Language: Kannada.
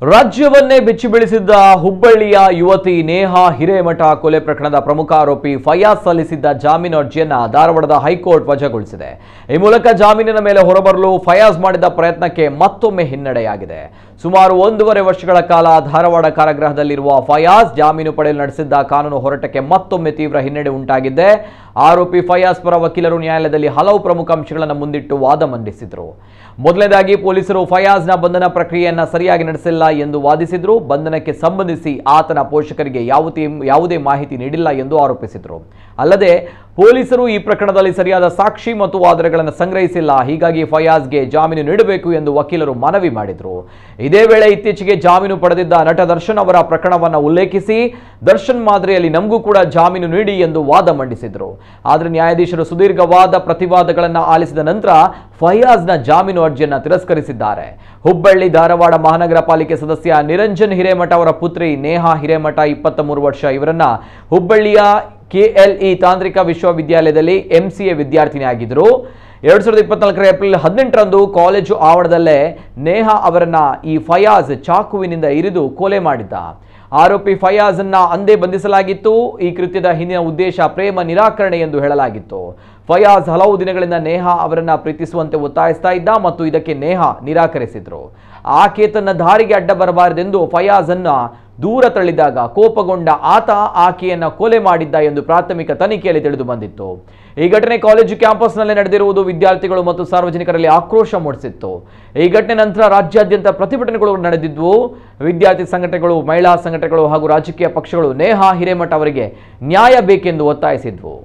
ರಾಜ್ಯವನ್ನೇ ಬೆಚ್ಚಿ ಬೀಳಿಸಿದ್ದ ಹುಬ್ಬಳ್ಳಿಯ ಯುವತಿ ನೇಹಾ ಹಿರೇಮಠ ಕೊಲೆ ಪ್ರಕರಣದ ಪ್ರಮುಖ ಆರೋಪಿ ಫಯಾಜ್ ಸಲ್ಲಿಸಿದ್ದ ಜಾಮೀನು ಅರ್ಜಿಯನ್ನು ಧಾರವಾಡದ ಹೈಕೋರ್ಟ್ ವಜಾಗೊಳಿಸಿದೆ. ಈ ಮೂಲಕ ಜಾಮೀನಿನ ಮೇಲೆ ಹೊರಬರಲು ಫಯಾಜ್ ಮಾಡಿದ ಪ್ರಯತ್ನಕ್ಕೆ ಮತ್ತೊಮ್ಮೆ ಹಿನ್ನಡೆಯಾಗಿದೆ. ಸುಮಾರು 1.5 ವರ್ಷಗಳ ಕಾಲ ಧಾರವಾಡ ಕಾರಾಗೃಹದಲ್ಲಿರುವ ಫಯಾಜ್ ಜಾಮೀನು ಪಡೆಯಲು ನಡೆಸಿದ್ದ ಕಾನೂನು ಹೋರಾಟಕ್ಕೆ ಮತ್ತೊಮ್ಮೆ ತೀವ್ರ ಹಿನ್ನಡೆ ಉಂಟಾಗಿದೆ. ಆರೋಪಿ ಫಯಾಜ್ ಪರ ವಕೀಲರು ನ್ಯಾಯಾಲಯದಲ್ಲಿ ಹಲವು ಪ್ರಮುಖ ಅಂಶಗಳನ್ನು ಮುಂದಿಟ್ಟು ವಾದ ಮಂಡಿಸಿದರು. ಮೊದಲನೇದಾಗಿ ಪೊಲೀಸರು ಫಯಾಜ್ನ ಬಂಧನ ಪ್ರಕ್ರಿಯೆಯನ್ನು ಸರಿಯಾಗಿ ನಡೆಸಿಲ್ಲ ಎಂದು ವಾದಿಸಿದರು. ಬಂಧನಕ್ಕೆ ಸಂಬಂಧಿಸಿ ಆತನ ಪೋಷಕರಿಗೆ ಯಾವುದೇ ಮಾಹಿತಿ ನೀಡಿಲ್ಲ ಎಂದು ಆರೋಪಿಸಿದರು. ಅಲ್ಲದೆ ಪೊಲೀಸರು ಈ ಪ್ರಕರಣದಲ್ಲಿ ಸರಿಯಾದ ಸಾಕ್ಷಿ ಮತ್ತು ಆಧಾರಗಳನ್ನು ಸಂಗ್ರಹಿಸಿಲ್ಲ, ಹೀಗಾಗಿ ಫಯಾಜ್ಗೆ ಜಾಮೀನು ನೀಡಬೇಕು ಎಂದು ವಕೀಲರು ಮನವಿ ಮಾಡಿದರು. ಇದೇ ವೇಳೆ ಇತ್ತೀಚೆಗೆ ಜಾಮೀನು ಪಡೆದಿದ್ದ ನಟ ದರ್ಶನ್ ಅವರ ಪ್ರಕರಣವನ್ನು ಉಲ್ಲೇಖಿಸಿ ದರ್ಶನ್ ಮಾದರಿಯಲ್ಲಿ ನಮಗೂ ಕೂಡ ಜಾಮೀನು ನೀಡಿ ಎಂದು ವಾದ ಮಂಡಿಸಿದರು. ಆದರೆ ನ್ಯಾಯಾಧೀಶರು ಸುದೀರ್ಘ ವಾದ ಪ್ರತಿವಾದಗಳನ್ನು ಆಲಿಸಿದ ನಂತರ ಫಯಾಜ್ನ ಜಾಮೀನು ಅರ್ಜಿಯನ್ನು ತಿರಸ್ಕರಿಸಿದ್ದಾರೆ. ಹುಬ್ಬಳ್ಳಿ ಧಾರವಾಡ ಮಹಾನಗರ ಪಾಲಿಕೆ ಸದಸ್ಯ ನಿರಂಜನ್ ಹಿರೇಮಠ ಅವರ ಪುತ್ರಿ ನೇಹಾ ಹಿರೇಮಠ 23 ವರ್ಷ ಇವರನ್ನ ಹುಬ್ಬಳ್ಳಿಯ KLE ತಾಂತ್ರಿಕ ವಿಶ್ವವಿದ್ಯಾಲಯದಲ್ಲಿ MCA ವಿದ್ಯಾರ್ಥಿನಿಯಾಗಿದ್ದರು. 2024 ಏಪ್ರಿಲ್ 18ರಂದು ಕಾಲೇಜು ಆವರಣದಲ್ಲೇ ನೇಹಾ ಅವರನ್ನ ಈ ಫಯಾಜ್ ಚಾಕುವಿನಿಂದ ಇರಿದು ಕೊಲೆ ಮಾಡಿದ್ದ. ಆರೋಪಿ ಫಯಾಜ್ ಅನ್ನ ಅಂದೇ ಬಂಧಿಸಲಾಗಿತ್ತು. ಈ ಕೃತ್ಯದ ಹಿಂದಿನ ಉದ್ದೇಶ ಪ್ರೇಮ ನಿರಾಕರಣೆ ಎಂದು ಹೇಳಲಾಗಿತ್ತು. ಫಯಾಜ್ ಹಲವು ದಿನಗಳಿಂದ ನೇಹಾ ಅವರನ್ನ ಪ್ರೀತಿಸುವಂತೆ ಒತ್ತಾಯಿಸ್ತಾ ಇದ್ದ ಮತ್ತು ಇದಕ್ಕೆ ನೇಹಾ ನಿರಾಕರಿಸಿದ್ರು. ಆಕೆ ತನ್ನ ದಾರಿಗೆ ಅಡ್ಡ ಬರಬಾರದೆಂದು ಫಯಾಜ್ ಅನ್ನ ದೂರ ತಳ್ಳಿದಾಗ ಕೋಪಗೊಂಡ ಆತ ಆಕೆಯನ್ನ ಕೊಲೆ ಮಾಡಿದ್ದ ಎಂದು ಪ್ರಾಥಮಿಕ ತನಿಖೆಯಲ್ಲಿ ತಿಳಿದು ಬಂದಿತ್ತು. ಈ ಘಟನೆ ಕಾಲೇಜು ಕ್ಯಾಂಪಸ್ನಲ್ಲೇ ನಡೆದಿರುವುದು ವಿದ್ಯಾರ್ಥಿಗಳು ಮತ್ತು ಸಾರ್ವಜನಿಕರಲ್ಲಿ ಆಕ್ರೋಶ ಮೂಡಿಸಿತ್ತು. ಈ ಘಟನೆ ನಂತರ ರಾಜ್ಯಾದ್ಯಂತ ಪ್ರತಿಭಟನೆಗಳು ನಡೆದಿದ್ವು. ವಿದ್ಯಾರ್ಥಿ ಸಂಘಟನೆಗಳು, ಮಹಿಳಾ ಸಂಘಟನೆಗಳು ಹಾಗೂ ರಾಜಕೀಯ ಪಕ್ಷಗಳು ನೇಹಾ ಹಿರೇಮಠ ಅವರಿಗೆ ನ್ಯಾಯ ಬೇಕೆಂದು ಒತ್ತಾಯಿಸಿದ್ವು.